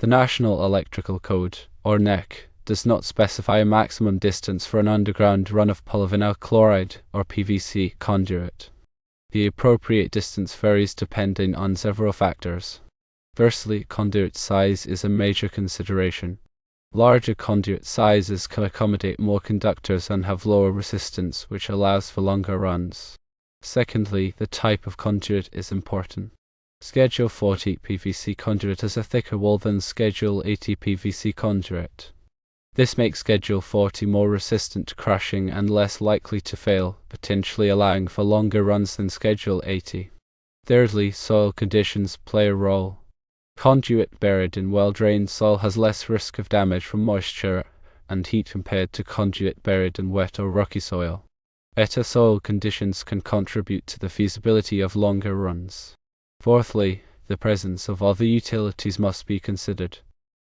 The National Electrical Code, or NEC, does not specify a maximum distance for an underground run of polyvinyl chloride, or PVC, conduit. The appropriate distance varies depending on several factors. Firstly, conduit size is a major consideration. Larger conduit sizes can accommodate more conductors and have lower resistance, which allows for longer runs. Secondly, the type of conduit is important. Schedule 40 PVC conduit has a thicker wall than Schedule 80 PVC conduit. This makes Schedule 40 more resistant to crashing and less likely to fail, potentially allowing for longer runs than Schedule 80. Thirdly, soil conditions play a role. Conduit buried in well-drained soil has less risk of damage from moisture and heat compared to conduit buried in wet or rocky soil. Better soil conditions can contribute to the feasibility of longer runs. Fourthly, the presence of other utilities must be considered.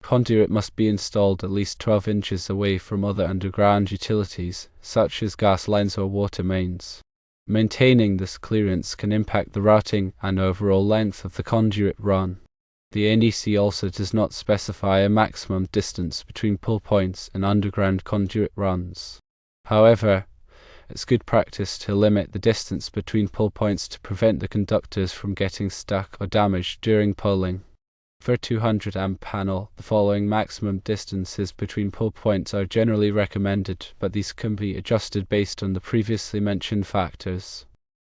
Conduit must be installed at least 12 inches away from other underground utilities, such as gas lines or water mains. Maintaining this clearance can impact the routing and overall length of the conduit run. The NEC also does not specify a maximum distance between pull points in underground conduit runs. However, it's good practice to limit the distance between pull points to prevent the conductors from getting stuck or damaged during pulling. For a 200 amp panel, the following maximum distances between pull points are generally recommended, but these can be adjusted based on the previously mentioned factors.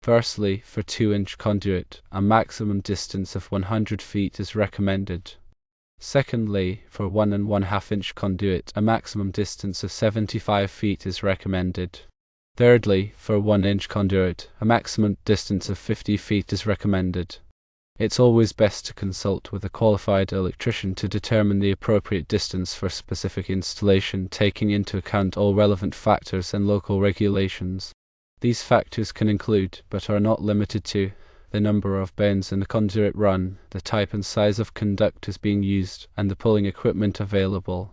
Firstly, for 2-inch conduit, a maximum distance of 100 feet is recommended. Secondly, for 1 1/2 inch conduit, a maximum distance of 75 feet is recommended. Thirdly, for 1-inch conduit, a maximum distance of 50 feet is recommended. It's always best to consult with a qualified electrician to determine the appropriate distance for specific installation, taking into account all relevant factors and local regulations. These factors can include, but are not limited to, the number of bends in the conduit run, the type and size of conductors being used, and the pulling equipment available.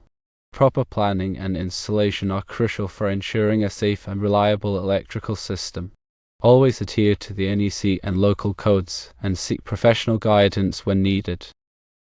Proper planning and installation are crucial for ensuring a safe and reliable electrical system. Always adhere to the NEC and local codes, and seek professional guidance when needed.